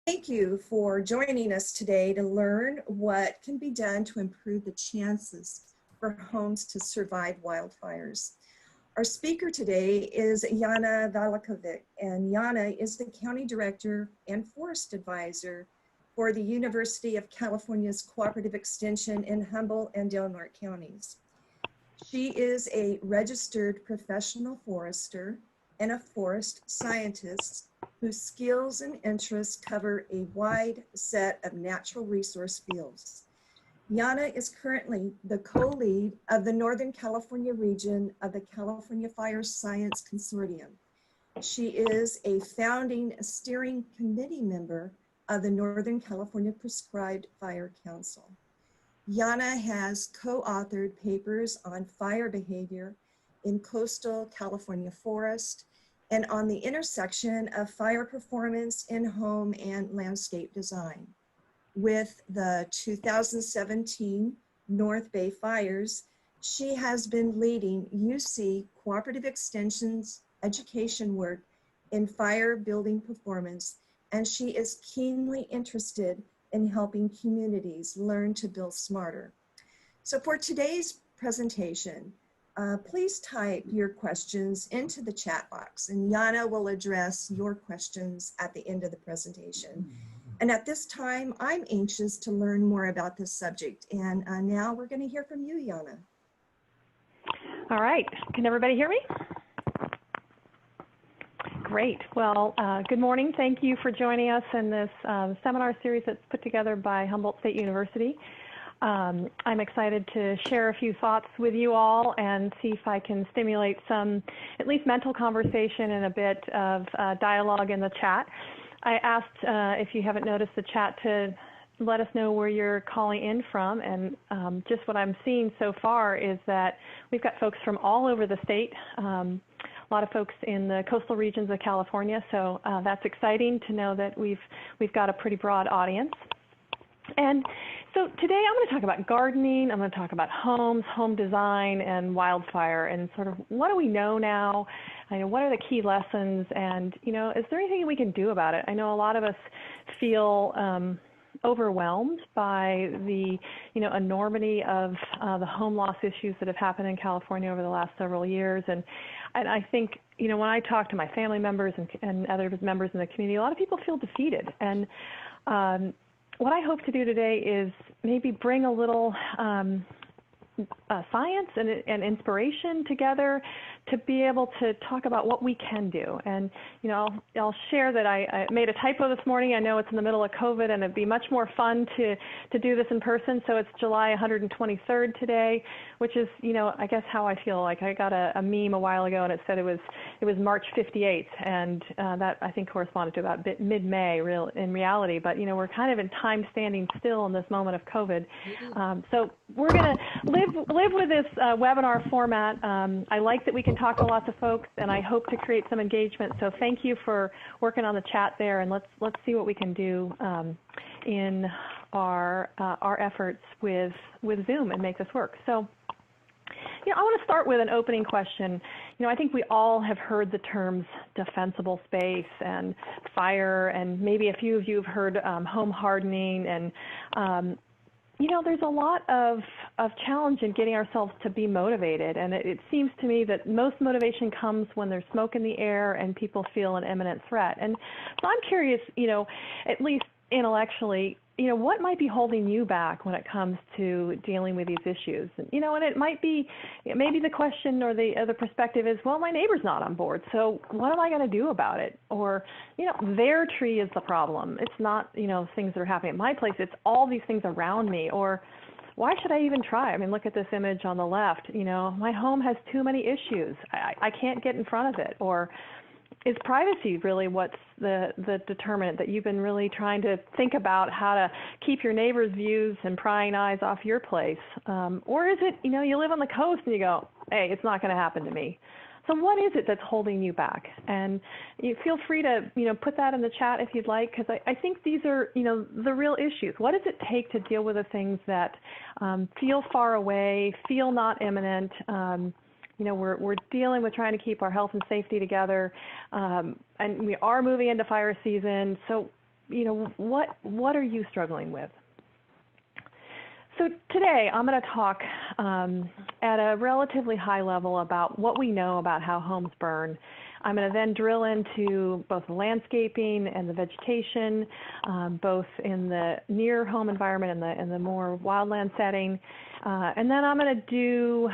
Thank you for joining us today to learn what can be done to improve the chances for homes to survive wildfires. Our speaker today is Jana Valakovic, and Jana is the County Director and Forest Advisor for the University of California's Cooperative Extension in Humboldt and Del Norte counties. She is a registered professional forester and a forest scientist whose skills and interests cover a wide set of natural resource fields. Jana is currently the co-lead of the Northern California region of the California Fire Science Consortium. She is a founding steering committee member of the Northern California Prescribed Fire Council. Jana has co-authored papers on fire behavior in coastal California forest and on the intersection of fire performance in home and landscape design. With the 2017 North Bay fires, she has been leading UC Cooperative Extension's education work in fire building performance, and she is keenly interested in helping communities learn to build smarter. So for today's presentation, please type your questions into the chat box, and Jana will address your questions at the end of the presentation. And at this time, I'm anxious to learn more about this subject. And now we're going to hear from you, Jana. All right. Can everybody hear me? Great. Well, good morning. Thank you for joining us in this seminar series that's put together by Humboldt State University. I'm excited to share a few thoughts with you all and see if I can stimulate some at least mental conversation and a bit of dialogue in the chat. I asked, if you haven't noticed the chat, to let us know where you're calling in from, and just what I'm seeing so far is that we've got folks from all over the state, a lot of folks in the coastal regions of California, so that's exciting to know that we've got a pretty broad audience. And so today I'm going to talk about gardening, I'm going to talk about homes, home design, and wildfire, and sort of what do we know now, what are the key lessons, and is there anything we can do about it? I know a lot of us feel overwhelmed by the enormity of the home loss issues that have happened in California over the last several years, and I think when I talk to my family members and other members in the community, a lot of people feel defeated. And what I hope to do today is maybe bring a little science and inspiration together to be able to talk about what we can do. And I'll share that I made a typo this morning. I know it's in the middle of COVID, and it'd be much more fun to do this in person. So it's July 123rd today, which is I guess how I feel. Like I got a meme a while ago, and it said it was March 58th, and that I think corresponded to about mid-May in reality. But we're kind of in time standing still in this moment of COVID. So we're going to live with this webinar format. I like that we can talk to lots of folks, and I hope to create some engagement. So thank you for working on the chat there, and let's see what we can do in our efforts with Zoom and make this work. So I want to start with an opening question. I think we all have heard the terms defensible space and fire, and maybe a few of you have heard home hardening, and there's a lot of challenge in getting ourselves to be motivated, and it seems to me that most motivation comes when there's smoke in the air and people feel an imminent threat. And so I'm curious, at least intellectually, what might be holding you back when it comes to dealing with these issues? And it might be, maybe the question or the perspective is, well, my neighbor's not on board, so what am I going to do about it? Or, their tree is the problem. It's not, things that are happening at my place. It's all these things around me. Or why should I even try? I mean, look at this image on the left. My home has too many issues. I can't get in front of it. Or is privacy really what's the determinant, that you've been really trying to think about how to keep your neighbor's views and prying eyes off your place? Or is it, you live on the coast and you go, hey, it's not going to happen to me. So what is it that's holding you back? And you feel free to, put that in the chat if you'd like, because I think these are, the real issues. What does it take to deal with the things that feel far away, feel not imminent? We're dealing with trying to keep our health and safety together, and we are moving into fire season. So what are you struggling with? So today I'm going to talk at a relatively high level about what we know about how homes burn. I'm going to then drill into both the landscaping and the vegetation, both in the near home environment and the more wildland setting. And then I'm going to do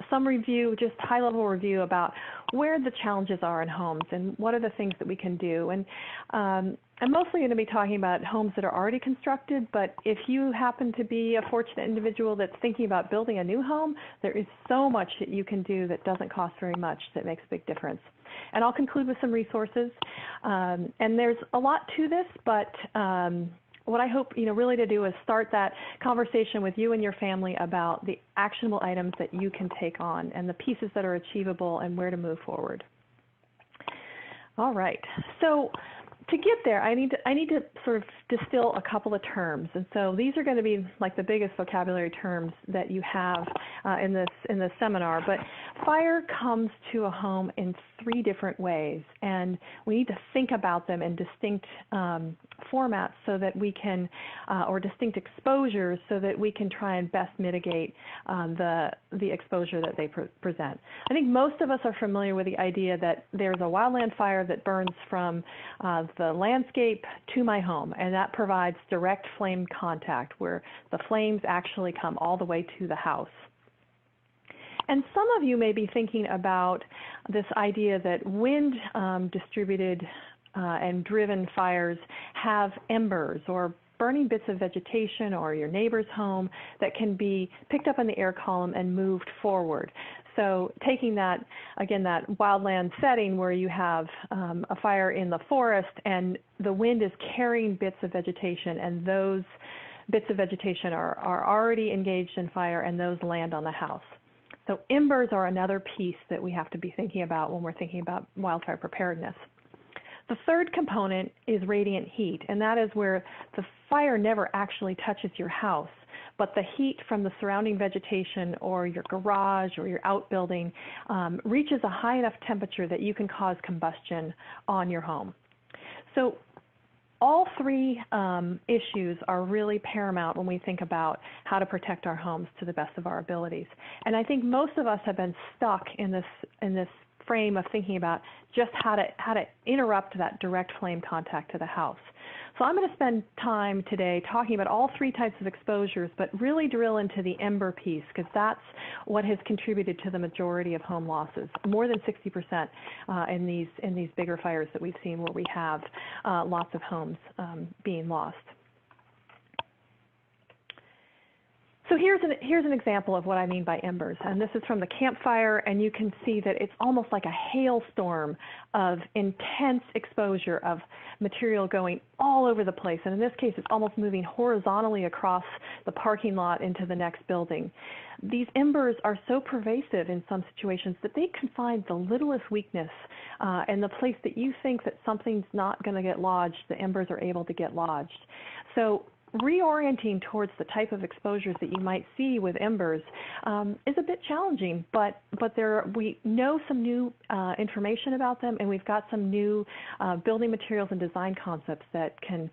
some review, just high-level review about where the challenges are in homes and what are the things that we can do. And I'm mostly going to be talking about homes that are already constructed, but if you happen to be a fortunate individual that's thinking about building a new home, there is so much that you can do that doesn't cost very much that makes a big difference. And I'll conclude with some resources. And there's a lot to this, but what I hope really to do is start that conversation with you and your family about the actionable items that you can take on and the pieces that are achievable and where to move forward. All right, so to get there, I need to sort of distill a couple of terms, and so these are going to be like the biggest vocabulary terms that you have in this seminar. But fire comes to a home in 3 different ways, and we need to think about them in distinct formats so that we can, or distinct exposures, so that we can try and best mitigate the exposure that they present. I think most of us are familiar with the idea that there's a wildland fire that burns from the landscape to my home, and that provides direct flame contact where the flames actually come all the way to the house. And some of you may be thinking about this idea that wind distributed and driven fires have embers or burning bits of vegetation or your neighbor's home that can be picked up in the air column and moved forward. So taking that, again, that wildland setting where you have a fire in the forest and the wind is carrying bits of vegetation, and those bits of vegetation are already engaged in fire, and those land on the house. So embers are another piece that we have to be thinking about when we're thinking about wildfire preparedness. The third component is radiant heat, and that is where the fire never actually touches your house, but the heat from the surrounding vegetation or your garage or your outbuilding reaches a high enough temperature that you can cause combustion on your home. So all 3 issues are really paramount when we think about how to protect our homes to the best of our abilities. And I think most of us have been stuck in this frame of thinking about just how to interrupt that direct flame contact to the house. So I'm going to spend time today talking about all 3 types of exposures, but really drill into the ember piece, because that's what has contributed to the majority of home losses, more than 60% in these bigger fires that we've seen where we have lots of homes being lost. So here's an example of what I mean by embers, and this is from the campfire, and you can see that it's almost like a hailstorm of intense exposure of material going all over the place, and in this case it's almost moving horizontally across the parking lot into the next building. These embers are so pervasive in some situations that they can find the littlest weakness, and the place that you think that something's not going to get lodged, the embers are able to get lodged. So reorienting towards the type of exposures that you might see with embers is a bit challenging, but we know some new information about them, and we've got some new building materials and design concepts that can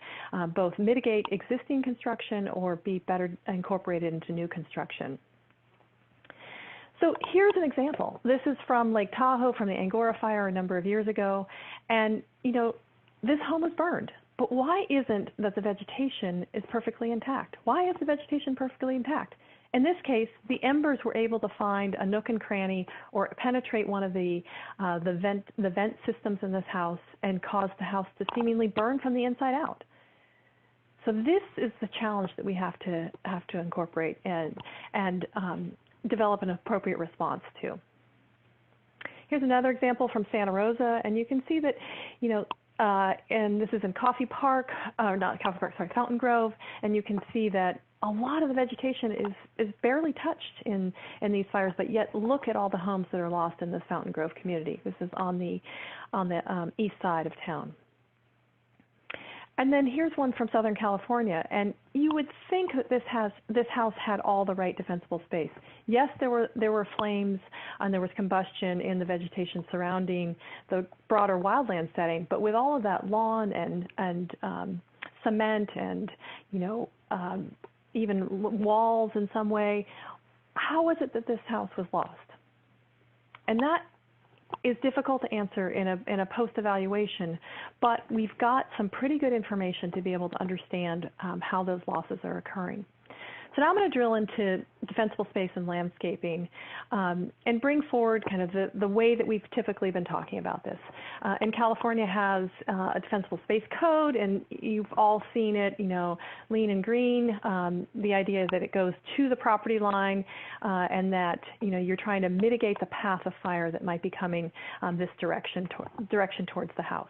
both mitigate existing construction or be better incorporated into new construction. So here's an example. This is from Lake Tahoe from the Angora fire a number of years ago, and this home was burned. But why isn't that the vegetation is perfectly intact? Why is the vegetation perfectly intact? In this case, the embers were able to find a nook and cranny or penetrate one of the vent systems in this house and cause the house to seemingly burn from the inside out. So this is the challenge that we have to incorporate and develop an appropriate response to. Here's another example from Santa Rosa, and you can see that, and this is in Fountain Grove, and you can see that a lot of the vegetation is barely touched in these fires, but yet look at all the homes that are lost in this Fountain Grove community. This is on the east side of town. And then here's one from Southern California, and you would think that this house had all the right defensible space. Yes, there were flames and there was combustion in the vegetation surrounding the broader wildland setting, but with all of that lawn and cement and even walls in some way, how was it that this house was lost? And that is difficult to answer in a post-evaluation, but we've got some pretty good information to be able to understand how those losses are occurring. So now I'm going to drill into defensible space and landscaping and bring forward kind of the way that we've typically been talking about this. And California has a defensible space code, and you've all seen it, lean and green, the idea that it goes to the property line and that, you're trying to mitigate the path of fire that might be coming this direction towards the house.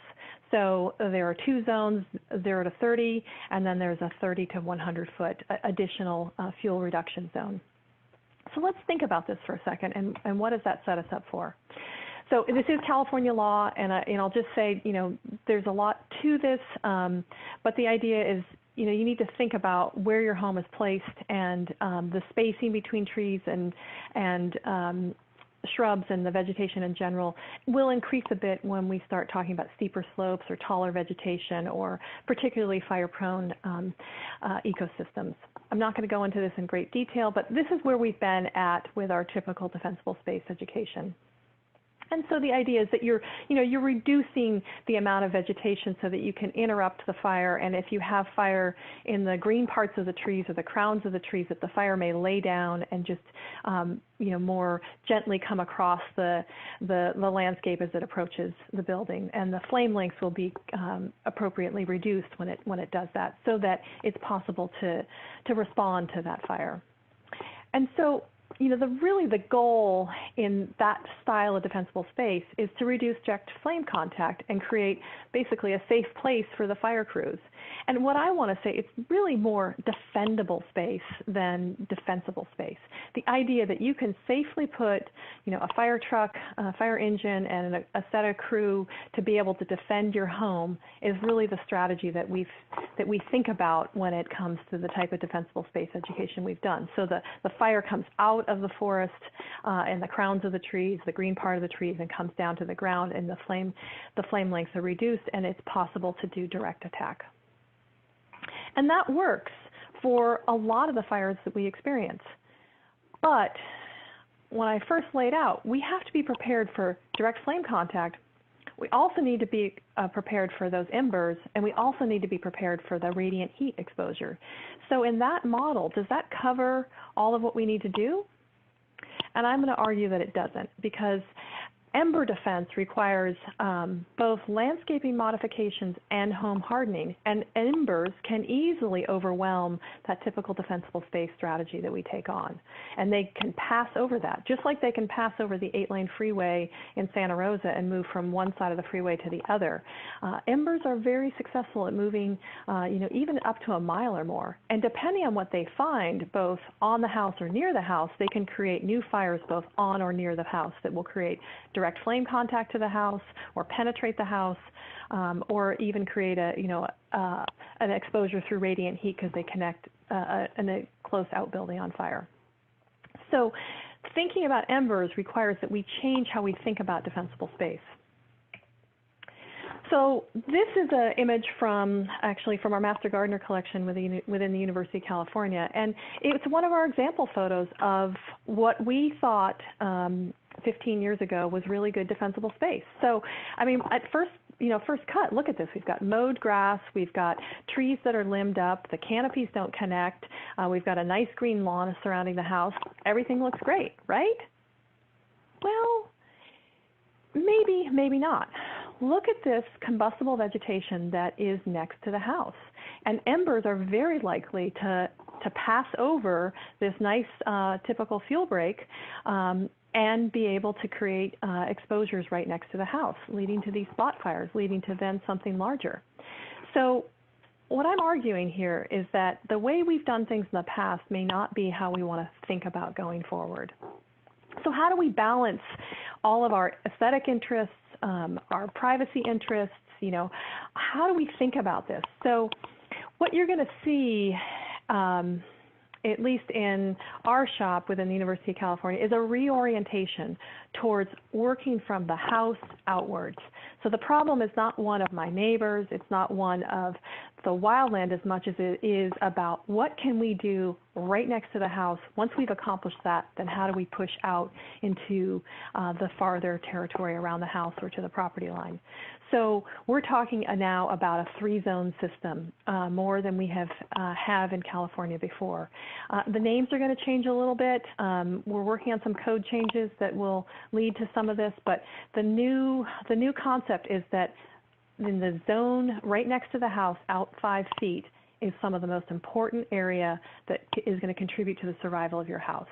So there are two zones, 0 to 30, and then there's a 30 to 100 foot additional fuel reduction zone. So let's think about this for a second, and what does that set us up for? So this is California law, and I'll just say, there's a lot to this, but the idea is, you need to think about where your home is placed and the spacing between trees and shrubs and the vegetation in general will increase a bit when we start talking about steeper slopes or taller vegetation or particularly fire-prone ecosystems. I'm not going to go into this in great detail, but this is where we've been at with our typical defensible space education. And so the idea is that you're reducing the amount of vegetation so that you can interrupt the fire. And if you have fire in the green parts of the trees or the crowns of the trees, that the fire may lay down and just more gently come across the landscape as it approaches the building. And the flame lengths will be appropriately reduced when it does that, so that it's possible to respond to that fire. And so, the goal in that style of defensible space is to reduce direct flame contact and create basically a safe place for the fire crews. And what I want to say, it's really more defendable space than defensible space. The idea that you can safely put, a fire truck, a fire engine, and a set of crew to be able to defend your home is really the strategy that we think about when it comes to the type of defensible space education we've done. So the fire comes out of the forest and the crowns of the trees, the green part of the trees, and comes down to the ground, and the flame lengths are reduced, and it's possible to do direct attack. And that works for a lot of the fires that we experience. But when I first laid out, we have to be prepared for direct flame contact. We also need to be prepared for those embers, and we also need to be prepared for the radiant heat exposure. So in that model, does that cover all of what we need to do? And I'm going to argue that it doesn't, because ember defense requires both landscaping modifications and home hardening, and embers can easily overwhelm that typical defensible space strategy that we take on. And they can pass over that, just like they can pass over the 8-lane freeway in Santa Rosa and move from one side of the freeway to the other. Embers are very successful at moving, even up to a mile or more. And depending on what they find, both on the house or near the house, they can create new fires both on or near the house that will create direct flame contact to the house, or penetrate the house, or even create an exposure through radiant heat because they connect in a close outbuilding on fire. So thinking about embers requires that we change how we think about defensible space. So this is an image from our Master Gardener collection within the University of California, and it's one of our example photos of what we thought 15 years ago was really good defensible space. So, at first cut, look at this. We've got mowed grass, we've got trees that are limbed up, the canopies don't connect, we've got a nice green lawn surrounding the house. Everything looks great, right? Well, maybe, maybe not. Look at this combustible vegetation that is next to the house. And embers are very likely to pass over this nice typical fuel break and be able to create exposures right next to the house, leading to these spot fires, leading to then something larger. So what I'm arguing here is that the way we've done things in the past may not be how we want to think about going forward. So how do we balance all of our aesthetic interests, our privacy interests, You know, how do we think about this? So what you're going to see, at least in our shop within the University of California, is a reorientation towards working from the house outwards. So the problem is not one of my neighbors, it's not one of the wildland as much as it is about what can we do right next to the house. Once we've accomplished that, then how do we push out into the farther territory around the house or to the property line. So we're talking now about a 3-zone system, more than we have in California before. The names are going to change a little bit. We're working on some code changes that will lead to some of this, but the new concept is that in the zone right next to the house, out 5 feet, is some of the most important area that is going to contribute to the survival of your house.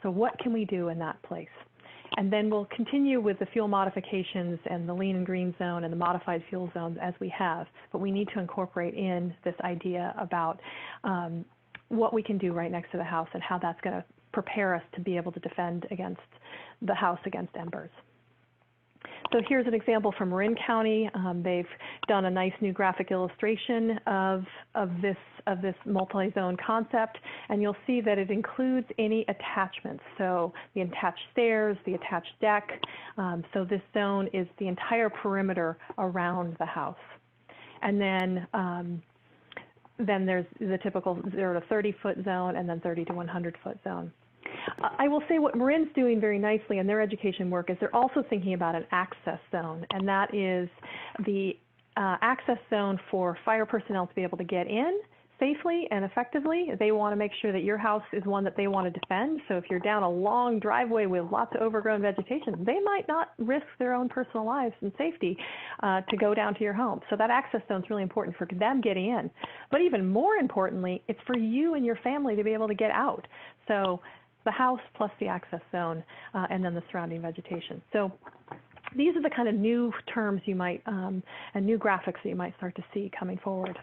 So what can we do in that place? And then we'll continue with the fuel modifications and the lean and green zone and the modified fuel zones as we have, but we need to incorporate in this idea about what we can do right next to the house and how that's going to prepare us to be able to defend against the house against embers. So here's an example from Marin County. They've done a nice new graphic illustration of this multi-zone concept, and you'll see that it includes any attachments. So the attached stairs, the attached deck. So this zone is the entire perimeter around the house. And then there's the typical 0 to 30-foot zone, and then 30 to 100-foot zone. I will say what Marin's doing very nicely in their education work is they're also thinking about an access zone, and that is the access zone for fire personnel to be able to get in safely and effectively. They want to make sure that your house is one that they want to defend. So if you're down a long driveway with lots of overgrown vegetation, they might not risk their own personal lives and safety to go down to your home. So that access zone is really important for them getting in. But even more importantly, it's for you and your family to be able to get out. So the house plus the access zone and then the surrounding vegetation. So these are the kind of new terms you might, and new graphics that you might start to see coming forward.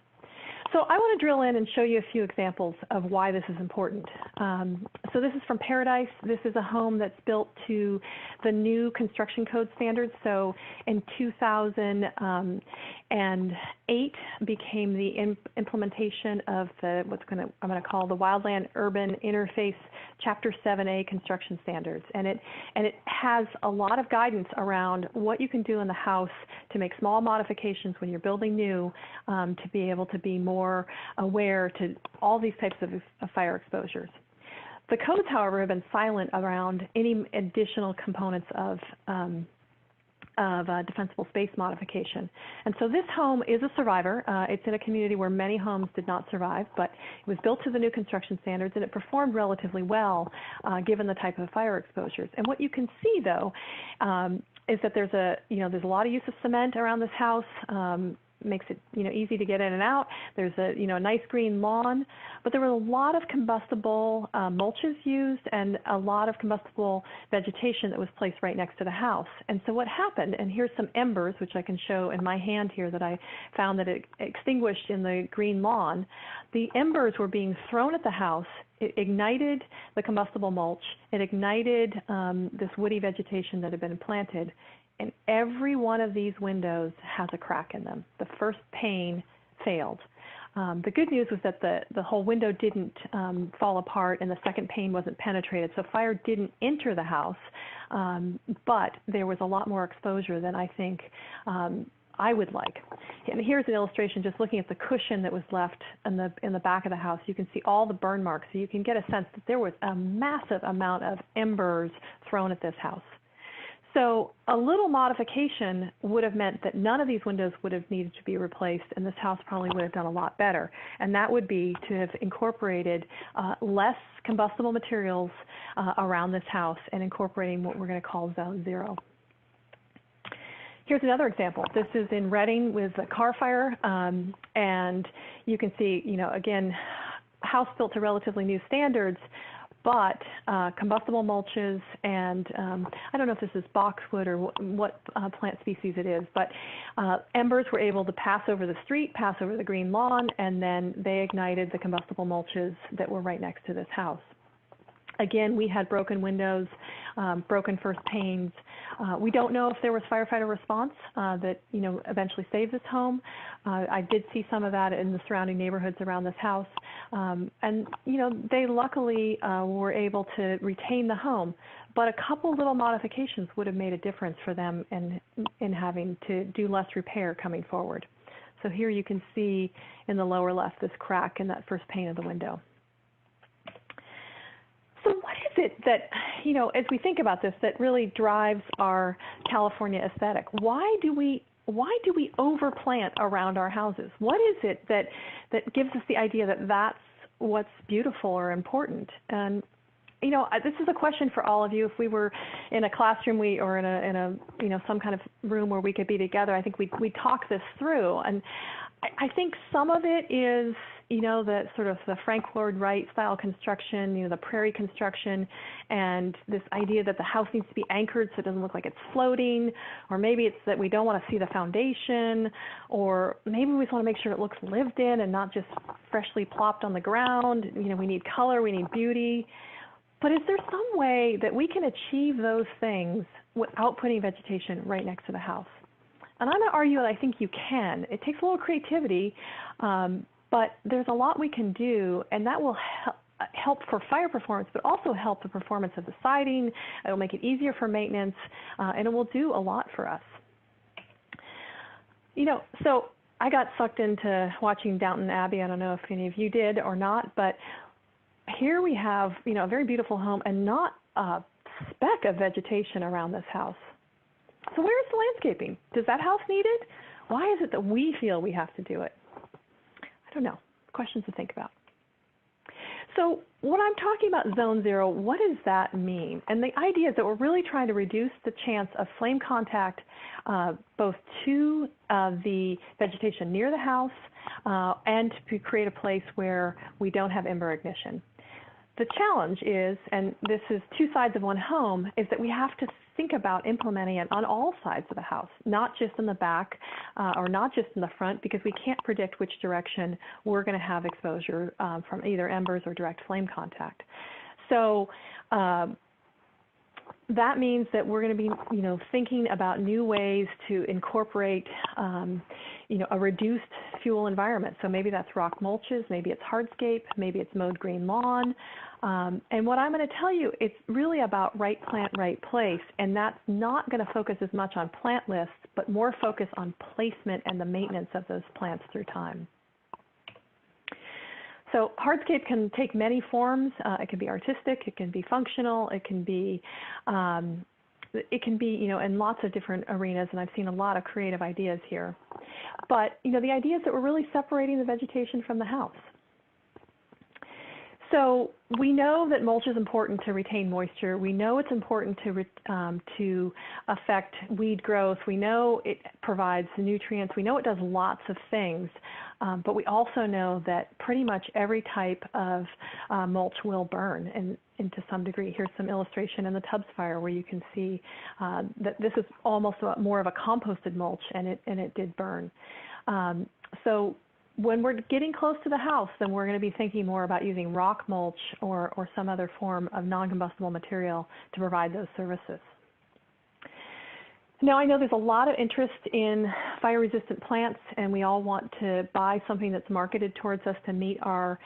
So I want to drill in and show you a few examples of why this is important. So this is from Paradise. This is a home that's built to the new construction code standards. So in 2008 became the implementation of the I'm going to call the Wildland Urban Interface Chapter 7A construction standards, and it has a lot of guidance around what you can do in the house to make small modifications when you're building new, to be able to be more aware to all these types of fire exposures. The codes, however, have been silent around any additional components of defensible space modification. And so this home is a survivor. It's in a community where many homes did not survive, but it was built to the new construction standards, and it performed relatively well given the type of fire exposures. And what you can see, though, is that there's a lot of use of cement around this house. Makes it easy to get in and out. There's a nice green lawn, but there were a lot of combustible mulches used and a lot of combustible vegetation that was placed right next to the house. And so what happened, and here's some embers, which I can show in my hand here that I found that it extinguished in the green lawn. The embers were being thrown at the house. It ignited the combustible mulch. It ignited this woody vegetation that had been planted. And every one of these windows has a crack in them. The first pane failed. The good news was that the whole window didn't fall apart and the second pane wasn't penetrated, so fire didn't enter the house, but there was a lot more exposure than I think I would like. And here's an illustration just looking at the cushion that was left in the back of the house. You can see all the burn marks, so you can get a sense that there was a massive amount of embers thrown at this house. So a little modification would have meant that none of these windows would have needed to be replaced, and this house probably would have done a lot better. And that would be to have incorporated less combustible materials around this house and incorporating what we're going to call Zone 0. Here's another example. This is in Redding with a car fire, and you can see, again, house built to relatively new standards, but combustible mulches and I don't know if this is boxwood or what plant species it is, but embers were able to pass over the street, pass over the green lawn, and then they ignited the combustible mulches that were right next to this house. Again, we had broken windows, broken first panes. We don't know if there was firefighter response that eventually saved this home. I did see some of that in the surrounding neighborhoods around this house, and they luckily were able to retain the home. But a couple little modifications would have made a difference for them in having to do less repair coming forward. So here you can see in the lower left this crack in that first pane of the window. So what is it that, as we think about this, that really drives our California aesthetic? Why do we overplant around our houses? What is it that gives us the idea that that's what's beautiful or important? And this is a question for all of you. If we were in a classroom or in a some kind of room where we could be together, I think we'd talk this through. And I think some of it is the sort of the Frank Lloyd Wright style construction, the prairie construction, and this idea that the house needs to be anchored so it doesn't look like it's floating, or maybe it's that we don't want to see the foundation, or maybe we just want to make sure it looks lived in and not just freshly plopped on the ground. We need color, we need beauty. But is there some way that we can achieve those things without putting vegetation right next to the house? And I'm going to argue that I think you can. It takes a little creativity, but there's a lot we can do, and that will help for fire performance, but also help the performance of the siding. It will make it easier for maintenance, and it will do a lot for us. So I got sucked into watching Downton Abbey. I don't know if any of you did or not, but here we have, a very beautiful home and not a speck of vegetation around this house. So where's the landscaping? Does that house need it? Why is it that we feel we have to do it? I don't know. Questions to think about. So when I'm talking about zone zero, what does that mean? And the idea is that we're really trying to reduce the chance of flame contact both to the vegetation near the house and to create a place where we don't have ember ignition. The challenge is, and this is two sides of one home, is that we have to think about implementing it on all sides of the house, not just in the back or not just in the front, because we can't predict which direction we're going to have exposure from either embers or direct flame contact. So that means that we're going to be, thinking about new ways to incorporate, a reduced fuel environment. So maybe that's rock mulches, maybe it's hardscape, maybe it's mowed green lawn. And what I'm going to tell you, it's really about right plant, right place. And that's not going to focus as much on plant lists, but more focus on placement and the maintenance of those plants through time. So hardscape can take many forms. It can be artistic, it can be functional, it can be, in lots of different arenas, and I've seen a lot of creative ideas here. But, the idea is that we're really separating the vegetation from the house. So we know that mulch is important to retain moisture. We know it's important to affect weed growth. We know it provides nutrients. We know it does lots of things. But we also know that pretty much every type of mulch will burn and to some degree. Here's some illustration in the Tubbs fire where you can see that this is almost more of a composted mulch, and it did burn. So when we're getting close to the house, then we're going to be thinking more about using rock mulch or some other form of non-combustible material to provide those services. Now, I know there's a lot of interest in fire-resistant plants, and we all want to buy something that's marketed towards us to meet our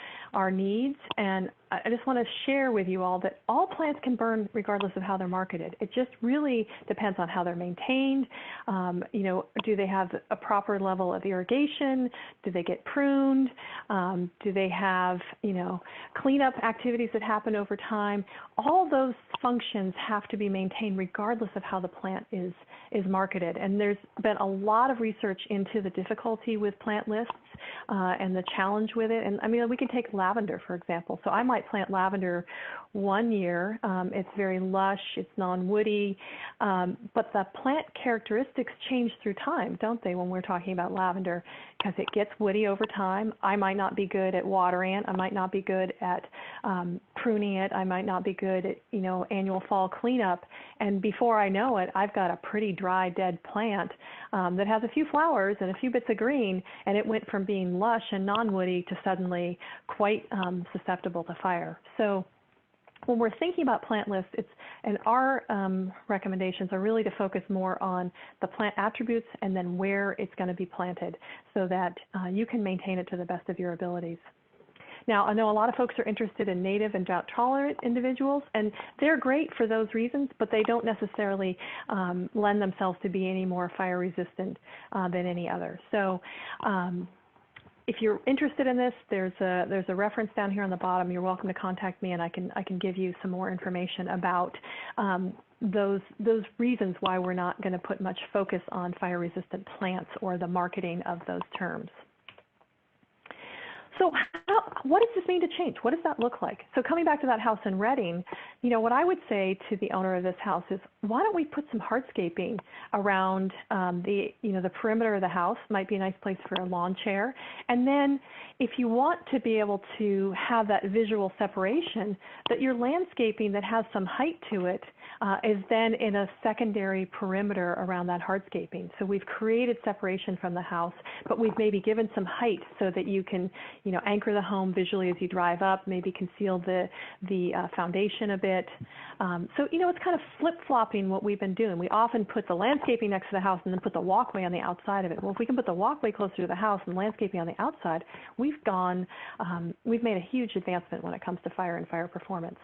needs. And I just want to share with you all that all plants can burn regardless of how they're marketed. It just really depends on how they're maintained. Do they have a proper level of irrigation? Do they get pruned? Do they have, cleanup activities that happen over time? All those functions have to be maintained regardless of how the plant is marketed. And there's been a lot of research into the difficulty with plant lists and the challenge with it. And I mean, we can take lavender, for example. So I might plant lavender one year. It's very lush, it's non-woody, but the plant characteristics change through time, don't they, when we're talking about lavender? Because it gets woody over time. I might not be good at watering it. I might not be good at pruning it. I might not be good at, annual fall cleanup. And before I know it, I've got a pretty dry, dead plant that has a few flowers and a few bits of green, and it went from being lush and non-woody to suddenly quite susceptible to fire. So when we're thinking about plant lists, and our recommendations are really to focus more on the plant attributes and then where it's going to be planted so that you can maintain it to the best of your abilities. Now, I know a lot of folks are interested in native and drought-tolerant individuals, and they're great for those reasons, but they don't necessarily lend themselves to be any more fire-resistant than any other. So if you're interested in this, there's a reference down here on the bottom. You're welcome to contact me, and I can give you some more information about those reasons why we're not going to put much focus on fire-resistant plants or the marketing of those terms. So what does this mean to change? What does that look like? So coming back to that house in Reading, what I would say to the owner of this house is, why don't we put some hardscaping around the perimeter of the house? Might be a nice place for a lawn chair. And then if you want to be able to have that visual separation, that your landscaping that has some height to it is then in a secondary perimeter around that hardscaping. So we've created separation from the house, but we've maybe given some height so that you can anchor the home visually as you drive up, maybe conceal the foundation a bit. So, it's kind of flip-flopping what we've been doing. We often put the landscaping next to the house and then put the walkway on the outside of it. Well, if we can put the walkway closer to the house and landscaping on the outside, we've made a huge advancement when it comes to fire and fire performance.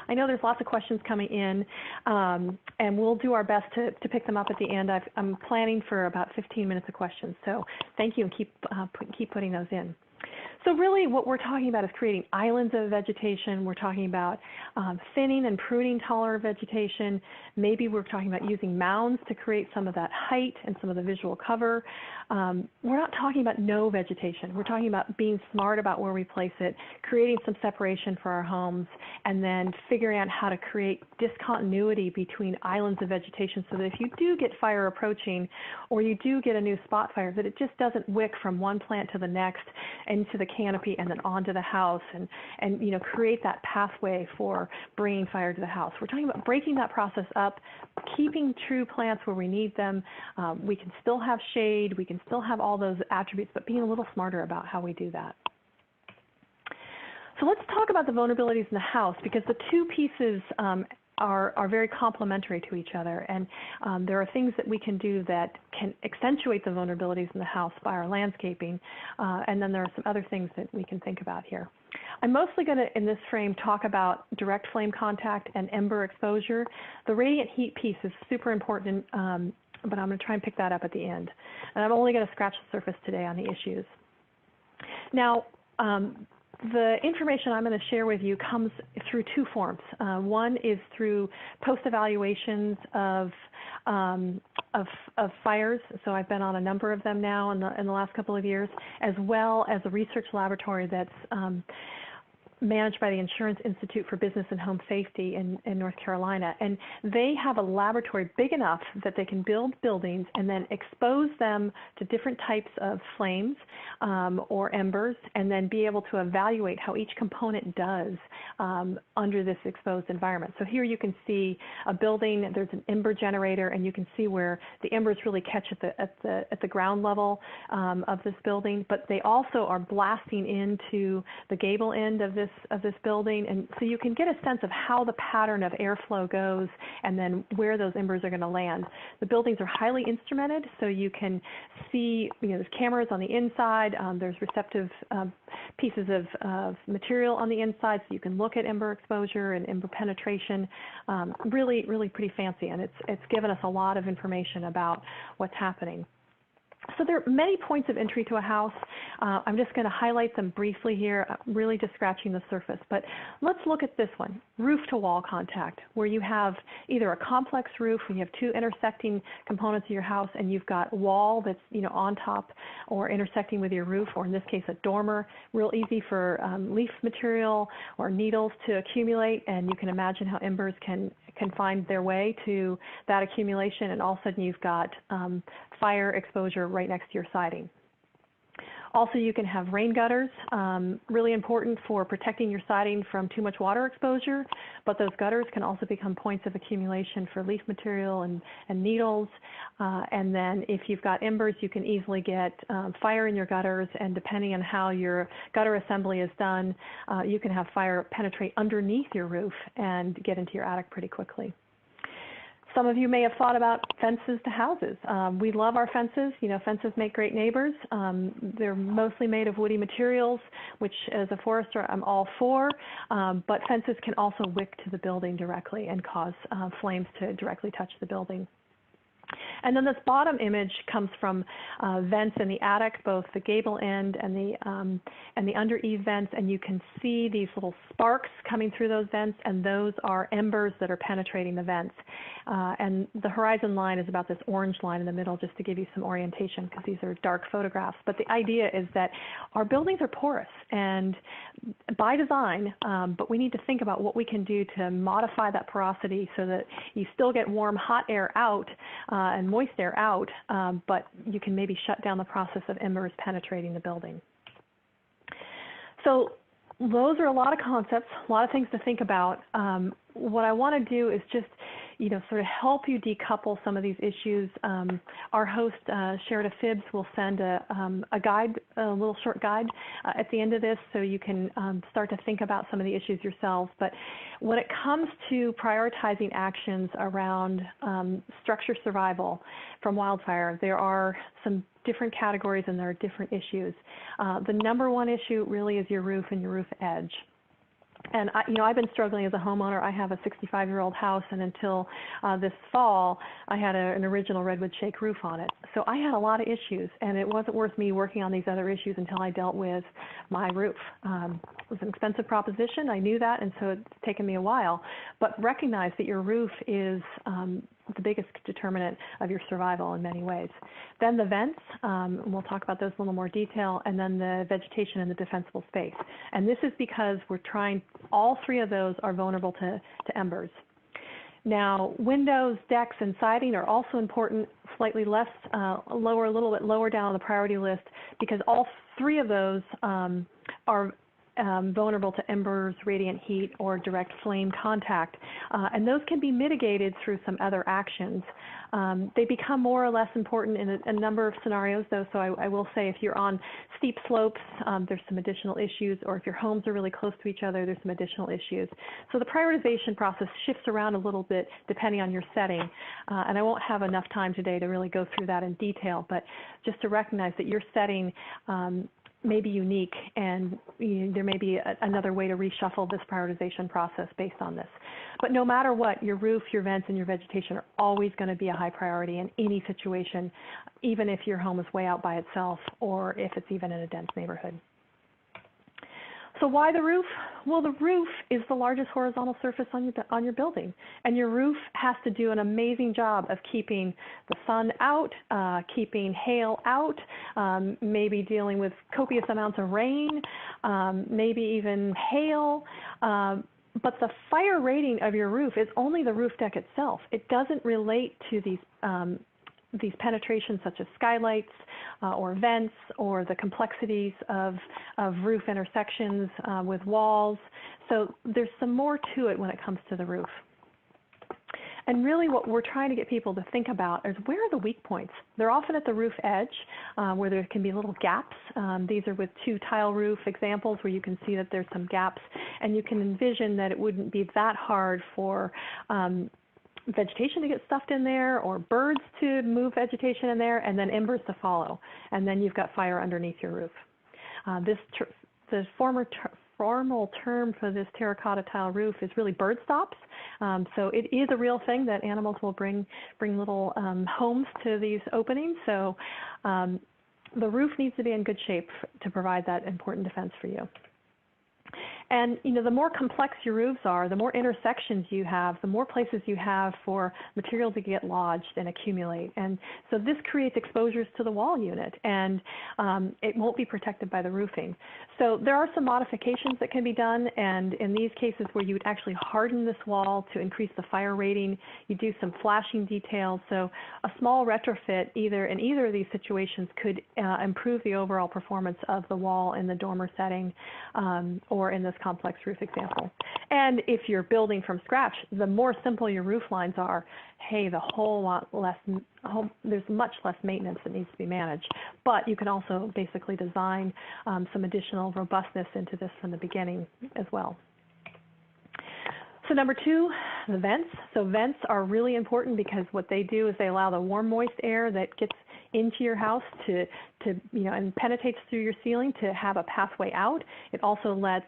I know there's lots of questions coming in, and we'll do our best to pick them up at the end. I'm planning for about 15 minutes of questions, so thank you, and keep putting those in. So really what we're talking about is creating islands of vegetation. We're talking about thinning and pruning taller vegetation. Maybe we're talking about using mounds to create some of that height and some of the visual cover. We're not talking about no vegetation. We're talking about being smart about where we place it, creating some separation for our homes, and then figuring out how to create discontinuity between islands of vegetation so that if you do get fire approaching or you do get a new spot fire, that it just doesn't wick from one plant to the next into the canopy and then onto the house and create that pathway for bringing fire to the house. We're talking about breaking that process up, keeping true plants where we need them. We can still have shade, we can still have all those attributes, but being a little smarter about how we do that. So let's talk about the vulnerabilities in the house, because the two pieces are very complementary to each other, and there are things that we can do that can accentuate the vulnerabilities in the house by our landscaping, and then there are some other things that we can think about here. I'm mostly going to, in this frame, talk about direct flame contact and ember exposure. The radiant heat piece is super important, but I'm going to try and pick that up at the end. And I'm only going to scratch the surface today on the issues. Now, the information I'm going to share with you comes through two forms. One is through post-evaluations of fires. So I've been on a number of them now in the last couple of years, as well as a research laboratory that's managed by the Insurance Institute for Business and Home Safety in North Carolina. And they have a laboratory big enough that they can build buildings and then expose them to different types of flames or embers, and then be able to evaluate how each component does under this exposed environment. So here you can see a building, there's an ember generator, and you can see where the embers really catch at the ground level of this building, but they also are blasting into the gable end of this building, and so you can get a sense of how the pattern of airflow goes and then where those embers are going to land. The buildings are highly instrumented, so you can see, there's cameras on the inside, there's receptive pieces of material on the inside, so you can look at ember exposure and ember penetration. Really, really pretty fancy, and it's given us a lot of information about what's happening. So there are many points of entry to a house. I'm just going to highlight them briefly here, really just scratching the surface. But let's look at this one, roof-to-wall contact, where you have either a complex roof, where you have two intersecting components of your house, and you've got wall that's on top or intersecting with your roof, or in this case a dormer. Real easy for leaf material or needles to accumulate, and you can imagine how embers can find their way to that accumulation, and all of a sudden you've got fire exposure right next to your siding. Also, you can have rain gutters, really important for protecting your siding from too much water exposure, but those gutters can also become points of accumulation for leaf material and needles. And then if you've got embers, you can easily get fire in your gutters, and depending on how your gutter assembly is done, you can have fire penetrate underneath your roof and get into your attic pretty quickly. Some of you may have thought about fences to houses. We love our fences. You know, fences make great neighbors. They're mostly made of woody materials, which as a forester I'm all for, but fences can also wick to the building directly and cause flames to directly touch the building. And then this bottom image comes from vents in the attic, both the gable end and the under eave vents, and you can see these little sparks coming through those vents, and those are embers that are penetrating the vents. And the horizon line is about this orange line in the middle, just to give you some orientation, because these are dark photographs. But the idea is that our buildings are porous, and by design, but we need to think about what we can do to modify that porosity so that you still get warm, hot air out and moist air out, but you can maybe shut down the process of embers penetrating the building. So those are a lot of concepts, a lot of things to think about. What I want to do is just, you know, sort of help you decouple some of these issues. Our host, Sherida Phibbs, will send a guide, a little short guide at the end of this, so you can start to think about some of the issues yourselves. But when it comes to prioritizing actions around structure survival from wildfire, there are some different categories and there are different issues. The number one issue really is your roof and your roof edge. And I've been struggling as a homeowner. I have a 65-year-old house, and until this fall, I had an original redwood shake roof on it. So I had a lot of issues, and it wasn't worth me working on these other issues until I dealt with my roof. It was an expensive proposition. I knew that, and so it's taken me a while. But recognize that your roof is the biggest determinant of your survival in many ways. Then the vents, and we'll talk about those in a little more detail, and then the vegetation and the defensible space. And this is because we're trying, all three of those are vulnerable to embers. Now, windows, decks, and siding are also important, slightly less, a little bit lower down on the priority list, because all three of those are vulnerable to embers, radiant heat, or direct flame contact. And those can be mitigated through some other actions. They become more or less important in a number of scenarios, though, so I will say if you're on steep slopes, there's some additional issues, or if your homes are really close to each other, there's some additional issues. So the prioritization process shifts around a little bit depending on your setting, and I won't have enough time today to really go through that in detail, but just to recognize that your setting may be unique, and there may be another way to reshuffle this prioritization process based on this. But no matter what, your roof, your vents, and your vegetation are always going to be a high priority in any situation, even if your home is way out by itself or if it's even in a dense neighborhood. So why the roof? Well, the roof is the largest horizontal surface on your building, and your roof has to do an amazing job of keeping the sun out, keeping hail out, maybe dealing with copious amounts of rain, maybe even hail. But the fire rating of your roof is only the roof deck itself. It doesn't relate to these penetrations such as skylights or vents, or the complexities of roof intersections with walls. So there's some more to it when it comes to the roof. And really what we're trying to get people to think about is, where are the weak points? They're often at the roof edge where there can be little gaps. These are with 2 tile roof examples where you can see that there's some gaps, and you can envision that it wouldn't be that hard for vegetation to get stuffed in there, or birds to move vegetation in there, and then embers to follow. And then you've got fire underneath your roof. The formal term for this terracotta tile roof is really bird stops. So it is a real thing that animals will bring little homes to these openings. So the roof needs to be in good shape to provide that important defense for you. And the more complex your roofs are, the more intersections you have, the more places you have for material to get lodged and accumulate. And so this creates exposures to the wall unit, and it won't be protected by the roofing. So there are some modifications that can be done, and in these cases where you would actually harden this wall to increase the fire rating, you do some flashing details. So a small retrofit in either of these situations could improve the overall performance of the wall in the dormer setting or in this complex roof example. And if you're building from scratch, the more simple your roof lines are, hey, there's much less maintenance that needs to be managed. But you can also basically design some additional robustness into this from the beginning as well. So number 2, the vents. So vents are really important because what they do is they allow the warm, moist air that gets into your house to and penetrates through your ceiling to have a pathway out. It also lets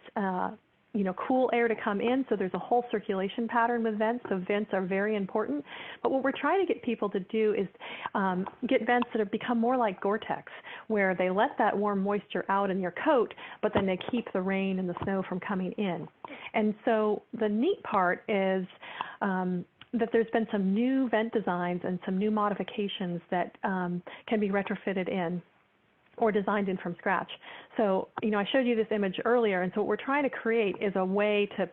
cool air to come in, so there's a whole circulation pattern with vents, so vents are very important. But what we're trying to get people to do is get vents that have become more like Gore-Tex, where they let that warm moisture out in your coat, but then they keep the rain and the snow from coming in. And so the neat part is that there's been some new vent designs and some new modifications that can be retrofitted in or designed in from scratch. So, I showed you this image earlier, and so what we're trying to create is a way to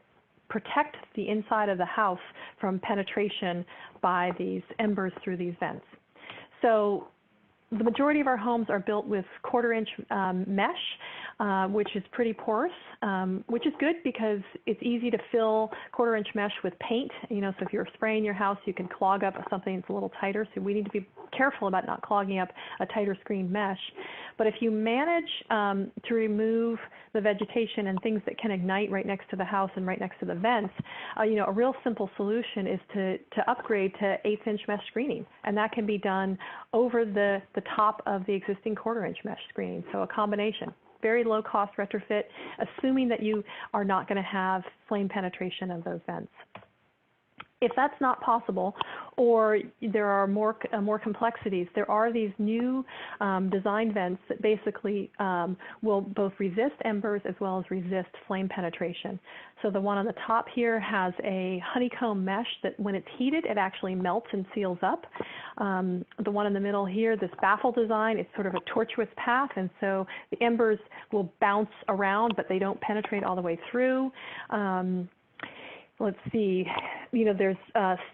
protect the inside of the house from penetration by these embers through these vents. So the majority of our homes are built with 1/4-inch mesh, which is pretty porous, which is good because it's easy to fill 1/4-inch mesh with paint. So if you're spraying your house, you can clog up something that's a little tighter. So we need to be careful about not clogging up a tighter screen mesh. But if you manage to remove the vegetation and things that can ignite right next to the house and right next to the vents, a real simple solution is to upgrade to 1/8-inch mesh screening. And that can be done over the top of the existing 1/4-inch mesh screening. So a combination. Very low cost retrofit, assuming that you are not going to have flame penetration of those vents. If that's not possible, or there are more complexities, there are these new design vents that basically will both resist embers as well as resist flame penetration. So the one on the top here has a honeycomb mesh that when it's heated, it actually melts and seals up. The one in the middle here, this baffle design, it's sort of a tortuous path, and so the embers will bounce around, but they don't penetrate all the way through. Let's see, there's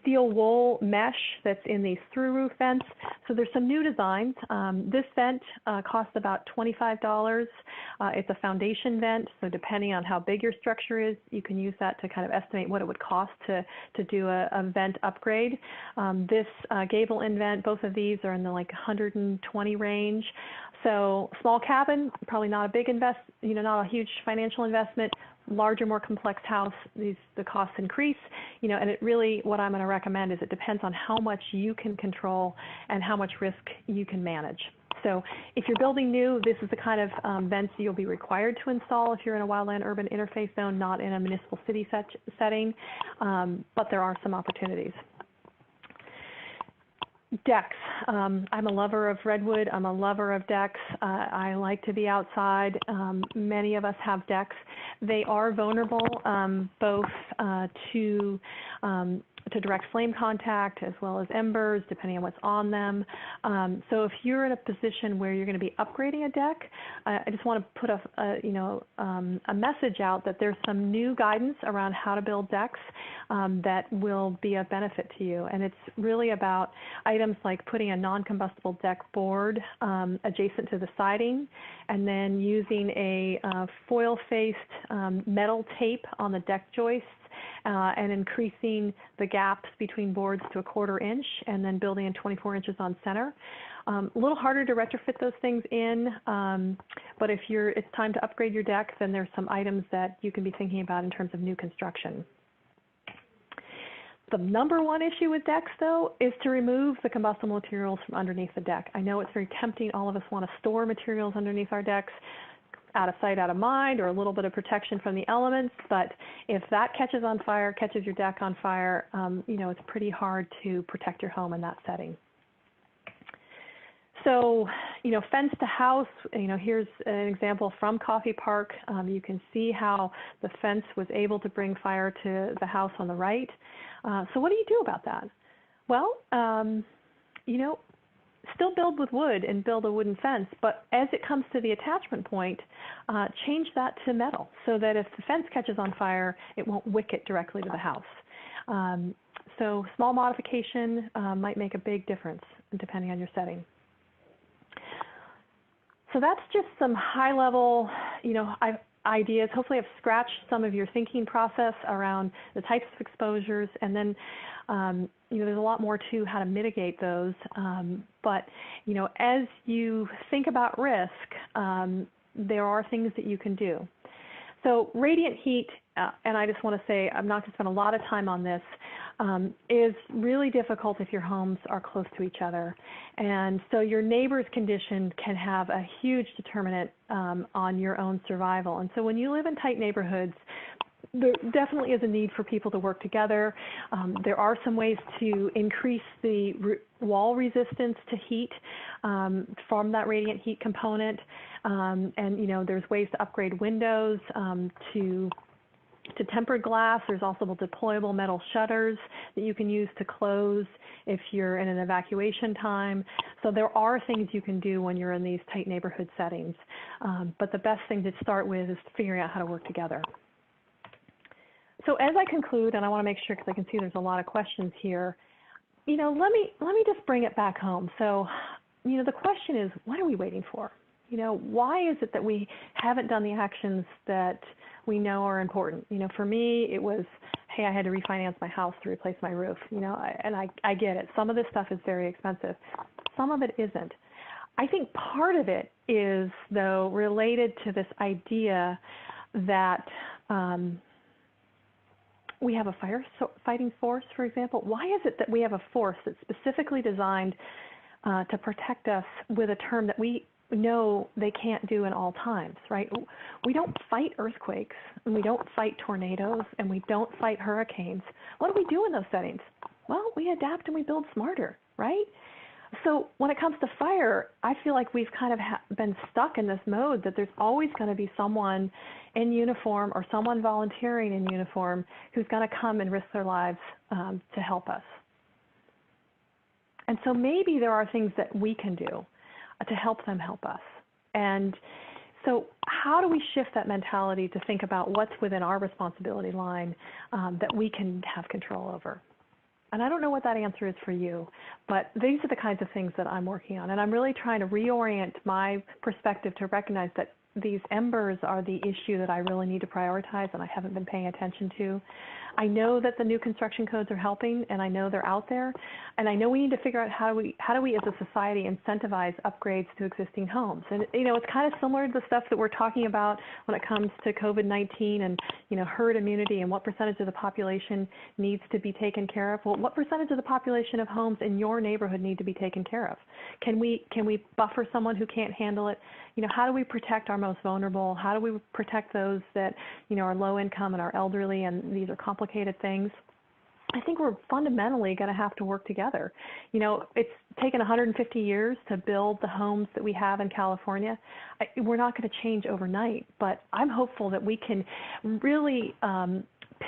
steel wool mesh that's in these through roof vents. So there's some new designs. This vent costs about $25. It's a foundation vent, so depending on how big your structure is, you can use that to kind of estimate what it would cost to do a vent upgrade. This gable end vent, both of these are in the like 120 range. So small cabin, probably not a big not a huge financial investment. Larger, more complex house, the costs increase, and it really, what I'm going to recommend is it depends on how much you can control and how much risk you can manage. So if you're building new, this is the kind of vents you'll be required to install if you're in a wildland urban interface zone, not in a municipal city setting, but there are some opportunities. Decks. I'm a lover of redwood. I'm a lover of decks. I like to be outside. Many of us have decks. They are vulnerable both to direct flame contact as well as embers, depending on what's on them. So if you're in a position where you're going to be upgrading a deck, I just want to put a message out that there's some new guidance around how to build decks that will be of benefit to you. And it's really about items like putting a non-combustible deck board adjacent to the siding, and then using a foil-faced metal tape on the deck joists, and increasing the gaps between boards to 1/4 inch, and then building in 24 inches on center. A little harder to retrofit those things in, but if it's time to upgrade your deck, then there's some items that you can be thinking about in terms of new construction. The number one issue with decks, though, is to remove the combustible materials from underneath the deck. I know it's very tempting. All of us want to store materials underneath our decks, out of sight, out of mind, or a little bit of protection from the elements. But if that catches on fire, catches your deck on fire, it's pretty hard to protect your home in that setting. So, fence to house, here's an example from Coffee Park. You can see how the fence was able to bring fire to the house on the right. So what do you do about that? Well, still build with wood and build a wooden fence, but as it comes to the attachment point, change that to metal so that if the fence catches on fire, it won't wick it directly to the house. So small modification might make a big difference depending on your setting. So that's just some high-level, ideas. Hopefully I've scratched some of your thinking process around the types of exposures, and then there's a lot more to how to mitigate those. But as you think about risk, there are things that you can do. So radiant heat, and I just want to say I'm not going to spend a lot of time on this, is really difficult if your homes are close to each other. And so your neighbor's condition can have a huge determinant on your own survival. And so when you live in tight neighborhoods, there definitely is a need for people to work together. There are some ways to increase the wall resistance to heat from that radiant heat component. And there's ways to upgrade windows to tempered glass. There's also deployable metal shutters that you can use to close if you're in an evacuation time. So there are things you can do when you're in these tight neighborhood settings. But the best thing to start with is figuring out how to work together. So as I conclude, and I want to make sure because I can see there's a lot of questions here, let me just bring it back home. So, the question is, what are we waiting for? Why is it that we haven't done the actions that we know are important? For me, it was, hey, I had to refinance my house to replace my roof, and I get it. Some of this stuff is very expensive. Some of it isn't. I think part of it is, though, related to this idea that we have a fighting force, for example. Why is it that we have a force that's specifically designed to protect us with a term that we know they can't do in all times, right? We don't fight earthquakes, and we don't fight tornadoes, and we don't fight hurricanes. What do we do in those settings? Well, we adapt and we build smarter, right? So when it comes to fire, I feel like we've kind of been stuck in this mode that there's always going to be someone in uniform or someone volunteering in uniform who's going to come and risk their lives to help us. And so maybe there are things that we can do to help them help us. And so how do we shift that mentality to think about what's within our responsibility line that we can have control over? And I don't know what that answer is for you, but these are the kinds of things that I'm working on. And I'm really trying to reorient my perspective to recognize that these embers are the issue that I really need to prioritize and I haven't been paying attention to. I know that the new construction codes are helping, and I know they're out there, and I know we need to figure out how do we as a society incentivize upgrades to existing homes. And it's kind of similar to the stuff that we're talking about when it comes to COVID-19 and herd immunity and what percentage of the population needs to be taken care of. Well, what percentage of the population of homes in your neighborhood need to be taken care of? Can we buffer someone who can't handle it? How do we protect our most vulnerable? How do we protect those that are low income and are elderly, and these are complicated things? I think we're fundamentally going to have to work together. It's taken 150 years to build the homes that we have in California. We're not going to change overnight, but I'm hopeful that we can really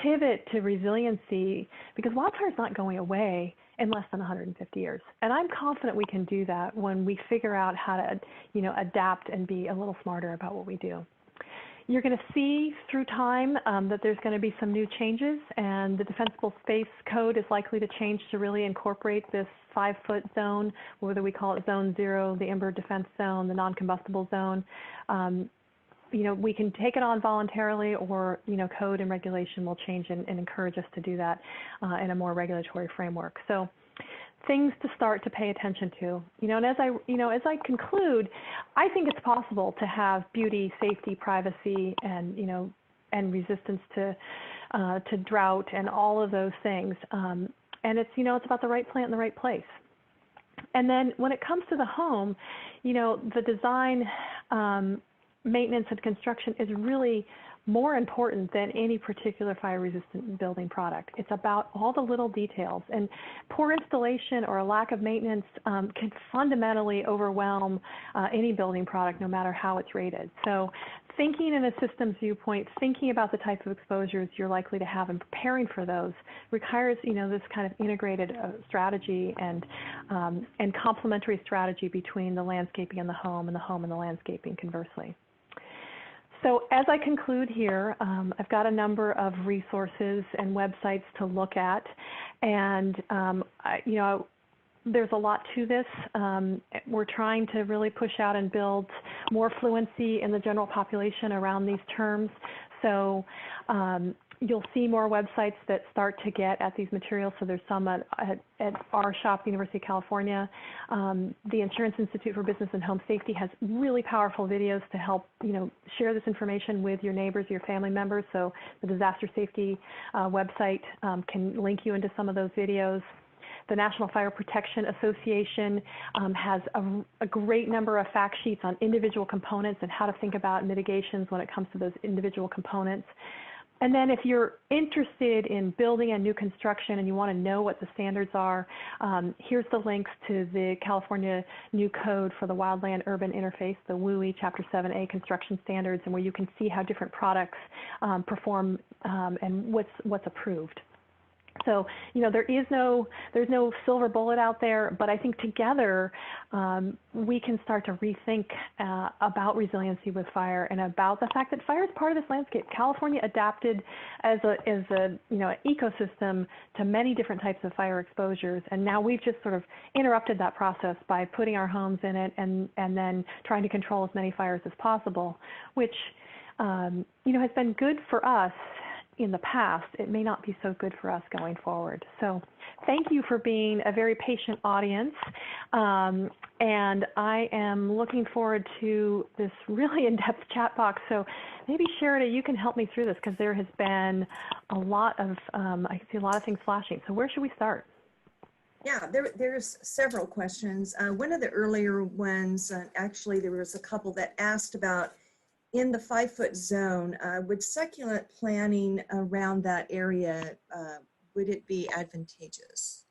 pivot to resiliency, because wildfire is not going away in less than 150 years. And I'm confident we can do that when we figure out how to, adapt and be a little smarter about what we do. You're going to see through time that there's going to be some new changes, and the Defensible Space Code is likely to change to really incorporate this 5-foot zone, whether we call it Zone 0, the Ember Defense Zone, the non-combustible zone. We can take it on voluntarily, or, code and regulation will change and encourage us to do that in a more regulatory framework. So things to start to pay attention to. And as I conclude, I think it's possible to have beauty, safety, privacy, and, and resistance to drought and all of those things. And it's, it's about the right plant in the right place. And then when it comes to the home, the design, maintenance and construction is really more important than any particular fire-resistant building product. It's about all the little details, and poor installation or a lack of maintenance can fundamentally overwhelm any building product, no matter how it's rated. So thinking in a systems viewpoint, thinking about the type of exposures you're likely to have and preparing for those requires, this kind of integrated strategy and complementary strategy between the landscaping and the home and the landscaping conversely. So as I conclude here, I've got a number of resources and websites to look at, and there's a lot to this. We're trying to really push out and build more fluency in the general population around these terms. So you'll see more websites that start to get at these materials. So there's some at our shop, University of California. The Insurance Institute for Business and Home Safety has really powerful videos to help share this information with your neighbors, your family members. So the Disaster Safety website can link you into some of those videos. The National Fire Protection Association has a great number of fact sheets on individual components and how to think about mitigations when it comes to those individual components. And then if you're interested in building a new construction and you want to know what the standards are, here's the links to the California New Code for the Wildland Urban Interface, the WUI Chapter 7A construction standards, and where you can see how different products perform and what's approved. So, there's no silver bullet out there, but I think together we can start to rethink about resiliency with fire and about the fact that fire is part of this landscape. California adapted as an ecosystem to many different types of fire exposures, and now we've just sort of interrupted that process by putting our homes in it and then trying to control as many fires as possible, which has been good for us in the past. It may not be so good for us going forward. So thank you for being a very patient audience. And I am looking forward to this really in-depth chat box. So maybe Sherida, you can help me through this because there has been a lot of, I can see a lot of things flashing. So where should we start? Yeah, there's several questions. One of the earlier ones, actually there was a couple that asked about in the 5-foot zone, would succulent planting around that area, would it be advantageous?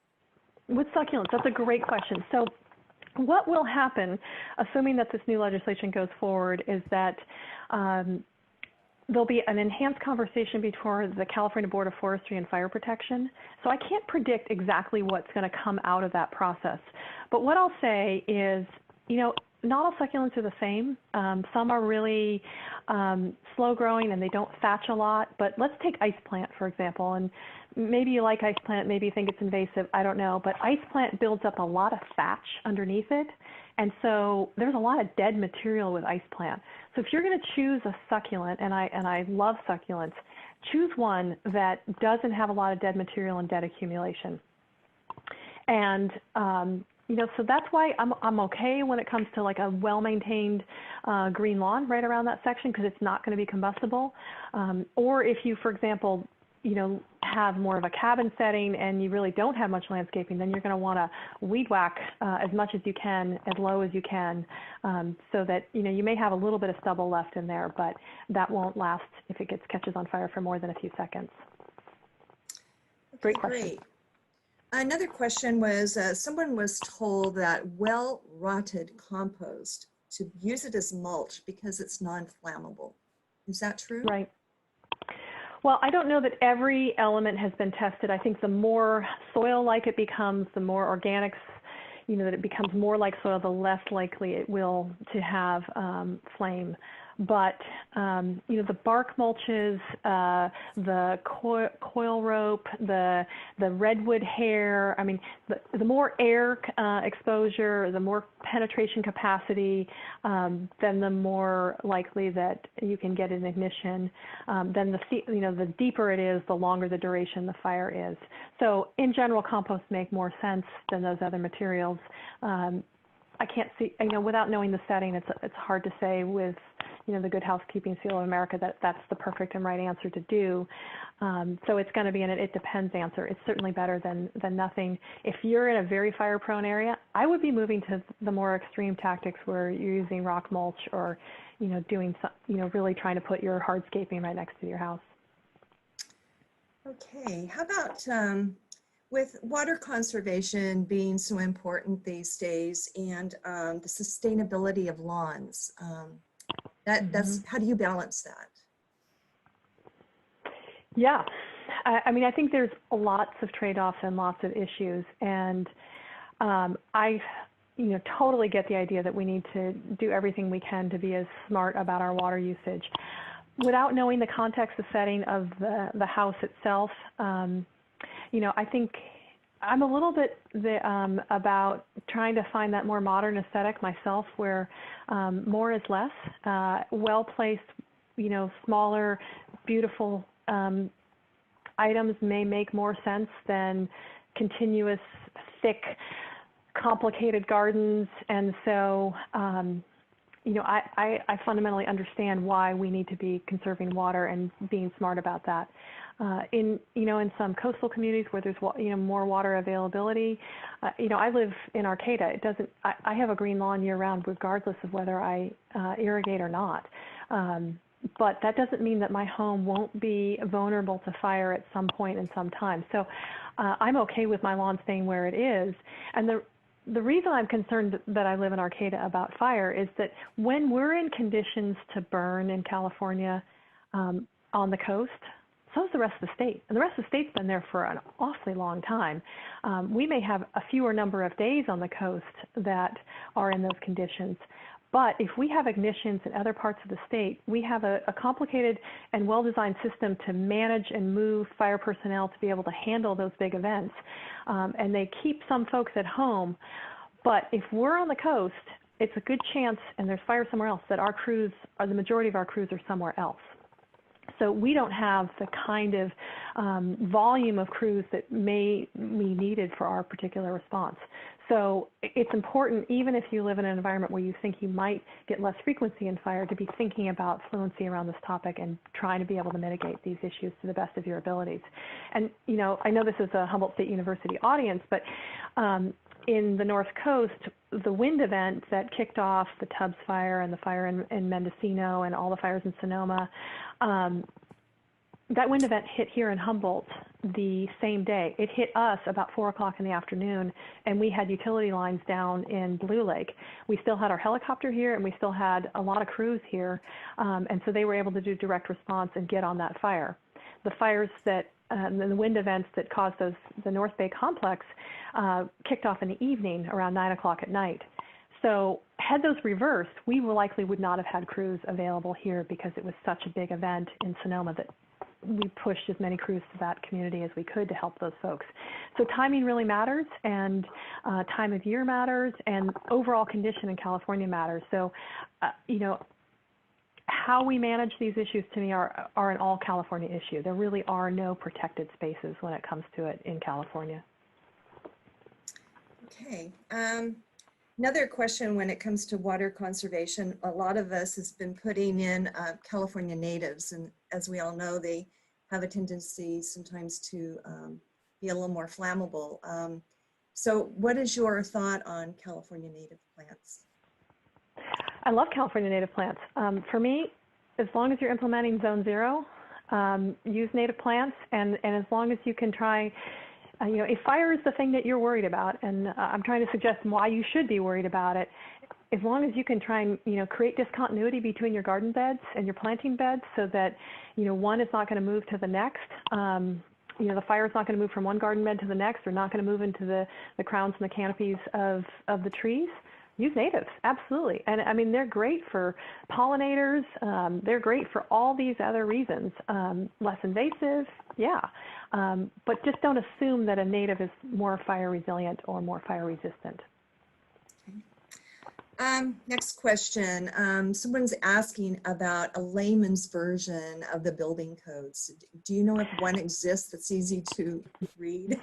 With succulents, that's a great question. So what will happen, assuming that this new legislation goes forward, is that there'll be an enhanced conversation between the California Board of Forestry and Fire Protection. So I can't predict exactly what's going to come out of that process. But what I'll say is, not all succulents are the same. Some are really slow growing and they don't thatch a lot. But let's take ice plant, for example. And maybe you like ice plant, maybe you think it's invasive, I don't know. But ice plant builds up a lot of thatch underneath it. And so there's a lot of dead material with ice plant. So if you're going to choose a succulent, and I love succulents, choose one that doesn't have a lot of dead material and dead accumulation. And so that's why I'm okay when it comes to like a well-maintained green lawn right around that section, because it's not going to be combustible. Or if you, for example, have more of a cabin setting and you really don't have much landscaping, then you're going to want to weed whack as much as you can, as low as you can, so that you may have a little bit of stubble left in there, but that won't last if it catches on fire for more than a few seconds. Great question. Great. Another question was, someone was told that well-rotted compost, to use it as mulch because it's non-flammable. Is that true? Right. Well, I don't know that every element has been tested. I think the more soil-like it becomes, the more organics, that it becomes more like soil, the less likely it will to have flame. But, the bark mulches, the coil rope, the redwood hair, I mean, the more air exposure, the more penetration capacity, then the more likely that you can get an ignition. Then the deeper it is, the longer the duration the fire is. So in general, composts make more sense than those other materials. I can't see, without knowing the setting, it's hard to say with the Good Housekeeping Seal of America, that's the perfect and right answer to do. So it's going to be an it depends answer. It's certainly better than nothing. If you're in a very fire-prone area, I would be moving to the more extreme tactics where you're using rock mulch or, doing some, really trying to put your hardscaping right next to your house. Okay, how about with water conservation being so important these days and the sustainability of lawns? That's how do you balance that? Yeah, I mean, I think there's lots of trade-offs and lots of issues, and I totally get the idea that we need to do everything we can to be as smart about our water usage. Without knowing the context, the setting of the house itself, I think I'm a little bit about trying to find that more modern aesthetic myself, where more is less. Well-placed, smaller, beautiful items may make more sense than continuous, thick, complicated gardens. And so, I fundamentally understand why we need to be conserving water and being smart about that. In some coastal communities where there's, more water availability, I live in Arcata. I have a green lawn year round regardless of whether I irrigate or not. But that doesn't mean that my home won't be vulnerable to fire at some point in some time. So I'm okay with my lawn staying where it is. And the reason I'm concerned that I live in Arcata about fire is that when we're in conditions to burn in California on the coast, so is the rest of the state. And the rest of the state's been there for an awfully long time. We may have a fewer number of days on the coast that are in those conditions. But if we have ignitions in other parts of the state, we have a complicated and well-designed system to manage and move fire personnel to be able to handle those big events. And they keep some folks at home. But if we're on the coast, it's a good chance, and there's fire somewhere else, that our crews, or the majority of our crews, are somewhere else. So we don't have the kind of volume of crews that may be needed for our particular response. So it's important, even if you live in an environment where you think you might get less frequency in fire, to be thinking about fluency around this topic and trying to be able to mitigate these issues to the best of your abilities. And, I know this is a Humboldt State University audience, but in the North Coast, the wind event that kicked off the Tubbs fire and the fire in Mendocino and all the fires in Sonoma, that wind event hit here in Humboldt the same day. It hit us about 4 o'clock in the afternoon, and we had utility lines down in Blue Lake. We still had our helicopter here, and we still had a lot of crews here, and so they were able to do direct response and get on that fire. The fires that the wind events that caused the North Bay complex kicked off in the evening around 9 o'clock at night. So had those reversed, we likely would not have had crews available here because it was such a big event in Sonoma that we pushed as many crews to that community as we could to help those folks. So timing really matters, and time of year matters, and overall condition in California matters. So, how we manage these issues to me are an all California issue. There really are no protected spaces when it comes to it in California. Okay. Another question when it comes to water conservation, a lot of us has been putting in California natives, and as we all know, they have a tendency sometimes to be a little more flammable. So what is your thought on California native plants? I love California native plants. For me, as long as you're implementing Zone 0, use native plants, and as long as you can try, if fire is the thing that you're worried about, and I'm trying to suggest why you should be worried about it, as long as you can try and, create discontinuity between your garden beds and your planting beds so that, one is not going to move to the next, the fire is not going to move from one garden bed to the next, or not going to move into the crowns and the canopies of the trees. Use natives, absolutely. And I mean, they're great for pollinators. They're great for all these other reasons. Less invasive, yeah. But just don't assume that a native is more fire resilient or more fire resistant. Okay. Next question. Someone's asking about a layman's version of the building codes. Do you know if one exists that's easy to read?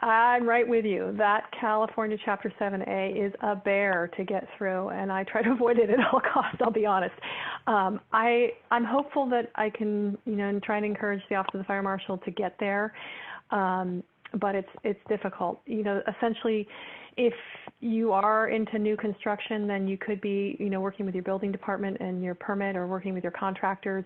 I'm right with you. That California Chapter 7A is a bear to get through, and I try to avoid it at all costs, I'll be honest. I'm hopeful that I can, and try and encourage the Office of the Fire Marshal to get there, but it's difficult. Essentially, if you are into new construction, then you could be, working with your building department and your permit, or working with your contractors,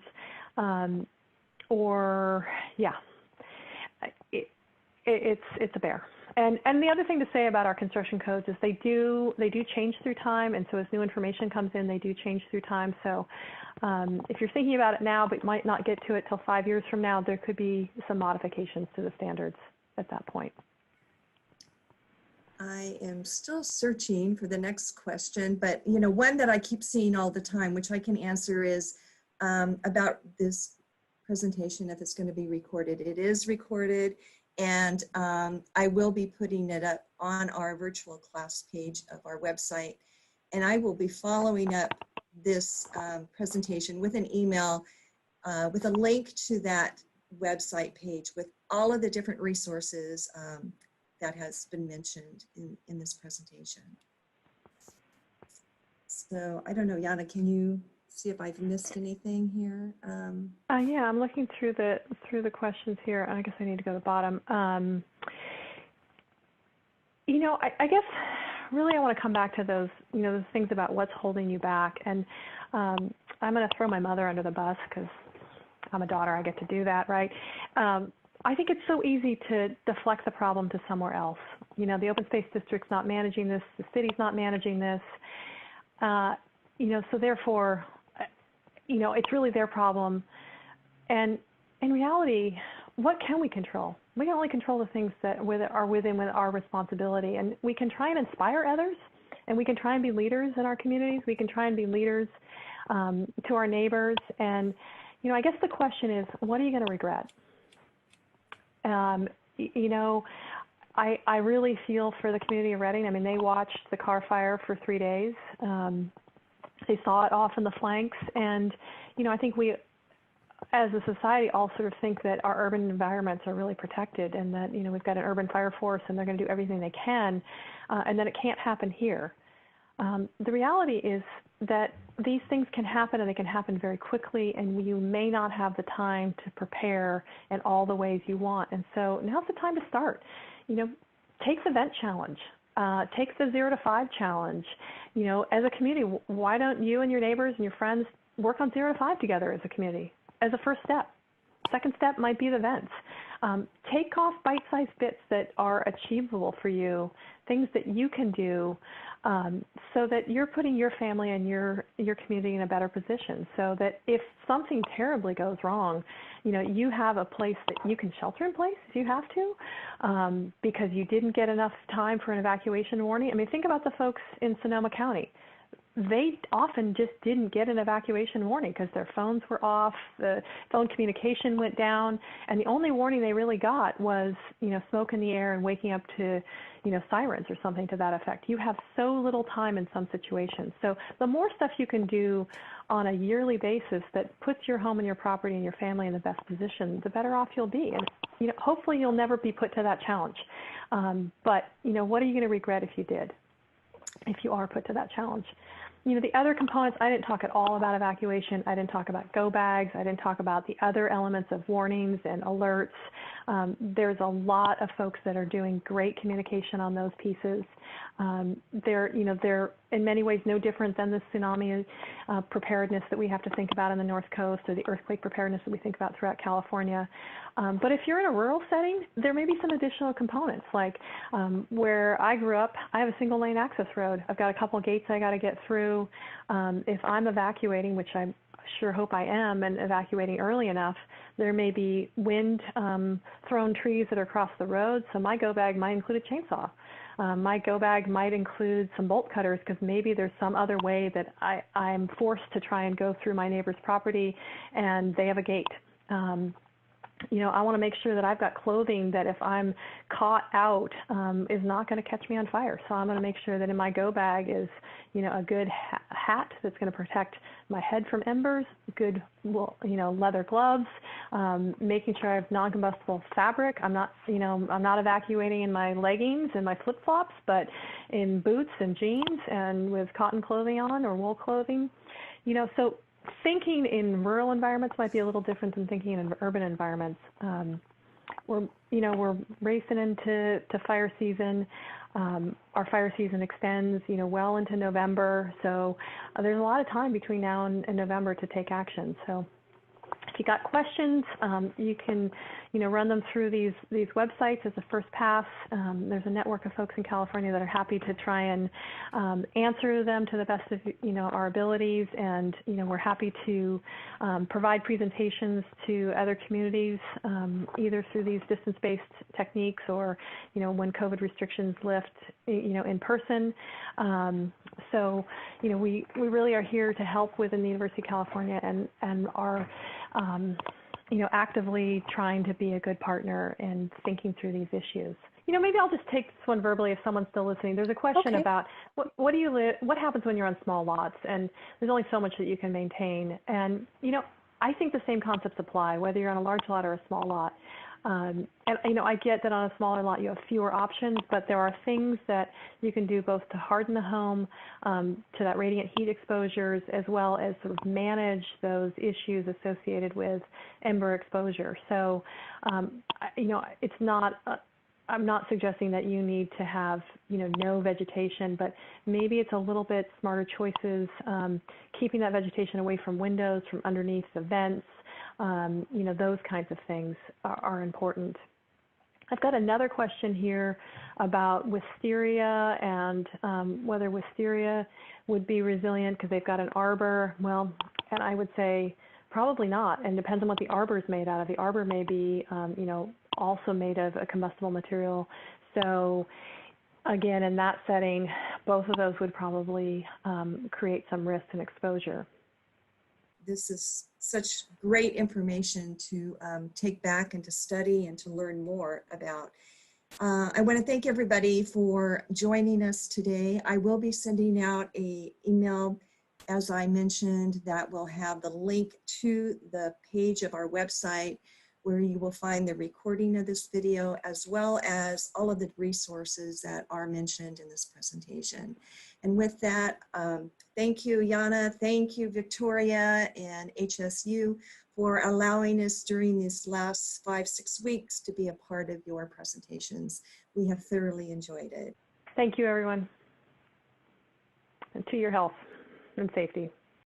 it's a bear. And the other thing to say about our construction codes is they do change through time, and so as new information comes in, they do change through time. So if you're thinking about it now but might not get to it till 5 years from now, there could be some modifications to the standards at that point. I am still searching for the next question, but one that I keep seeing all the time, which I can answer, is about this presentation, if it's going to be recorded. It is recorded, and I will be putting it up on our virtual class page of our website, and I will be following up this presentation with an email with a link to that website page with all of the different resources that has been mentioned in this presentation. So I don't know, Jana, can you see if I've missed anything here? Yeah, I'm looking through the questions here. I guess I need to go to the bottom. I guess really I want to come back to those, those things about what's holding you back. And I'm going to throw my mother under the bus because I'm a daughter. I get to do that, right? I think it's so easy to deflect the problem to somewhere else. The open space district's not managing this, the city's not managing this, so therefore, it's really their problem. And in reality, what can we control? We can only control the things that are within our responsibility. And we can try and inspire others, and we can try and be leaders in our communities. We can try and be leaders to our neighbors. And, I guess the question is, what are you going to regret? I really feel for the community of Redding. I mean, they watched the car fire for 3 days. They saw it off in the flanks. And, I think we, as a society, all sort of think that our urban environments are really protected, and that, we've got an urban fire force and they're going to do everything they can, and that it can't happen here. The reality is that these things can happen, and they can happen very quickly, and you may not have the time to prepare in all the ways you want. And so now's the time to start. Take the vent challenge. Take the 0 to 5 challenge. As a community, why don't you and your neighbors and your friends work on 0 to 5 together as a community as a first step? Second step might be the vents. Take off bite-sized bits that are achievable for you, things that you can do, so that you're putting your family and your community in a better position, so that if something terribly goes wrong, you have a place that you can shelter in place if you have to, because you didn't get enough time for an evacuation warning. I mean, think about the folks in Sonoma County. They often just didn't get an evacuation warning because their phones were off, the phone communication went down, and the only warning they really got was, smoke in the air and waking up to, sirens or something to that effect. You have so little time in some situations. So the more stuff you can do on a yearly basis that puts your home and your property and your family in the best position, the better off you'll be. And, hopefully you'll never be put to that challenge. But, what are you going to regret if you did, if you are put to that challenge? The other components, I didn't talk at all about evacuation. I didn't talk about go bags. I didn't talk about the other elements of warnings and alerts. There's a lot of folks that are doing great communication on those pieces. They're in many ways no different than the tsunami preparedness that we have to think about on the North Coast, or the earthquake preparedness that we think about throughout California. But if you're in a rural setting, there may be some additional components, like where I grew up, I have a single lane access road. I've got a couple of gates I got to get through. If I'm evacuating, which I sure hope I am, and evacuating early enough, there may be wind-thrown trees that are across the road, so my go bag might include a chainsaw. My go bag might include some bolt cutters, because maybe there's some other way that I'm forced to try and go through my neighbor's property and they have a gate. I want to make sure that I've got clothing that if I'm caught out is not going to catch me on fire. So I'm going to make sure that in my go bag is, a good hat that's going to protect my head from embers, good, leather gloves, making sure I have non-combustible fabric. I'm not evacuating in my leggings and my flip-flops, but in boots and jeans and with cotton clothing on or wool clothing, so thinking in rural environments might be a little different than thinking in urban environments. We're racing into fire season. Our fire season extends, well into November. So there's a lot of time between now and November to take action. So if you got questions, you can, run them through these websites as a first pass. There's a network of folks in California that are happy to try and answer them to the best of, our abilities. And, we're happy to provide presentations to other communities, either through these distance-based techniques or, when COVID restrictions lift, in person. So, we really are here to help within the University of California and are, actively trying to be a good partner in thinking through these issues. Maybe I'll just take this one verbally if someone's still listening. There's a question about what happens when you're on small lots, and there's only so much that you can maintain. And, I think the same concepts apply, whether you're on a large lot or a small lot. And, I get that on a smaller lot you have fewer options, but there are things that you can do both to harden the home to that radiant heat exposures, as well as sort of manage those issues associated with ember exposure. So, it's not, I'm not suggesting that you need to have, no vegetation, but maybe it's a little bit smarter choices, keeping that vegetation away from windows, from underneath the vents. Those kinds of things are important. I've got another question here about wisteria and whether wisteria would be resilient because they've got an arbor. Well, and I would say probably not, and depends on what the arbor is made out of. The arbor may be, also made of a combustible material. So again, in that setting, both of those would probably create some risk and exposure. This is such great information to take back and to study and to learn more about. I want to thank everybody for joining us today. I will be sending out an email, as I mentioned, that will have the link to the page of our website where you will find the recording of this video, as well as all of the resources that are mentioned in this presentation. And with that, thank you, Yana. Thank you, Victoria and HSU, for allowing us during these last 5-6 weeks to be a part of your presentations. We have thoroughly enjoyed it. Thank you, everyone, and to your health and safety.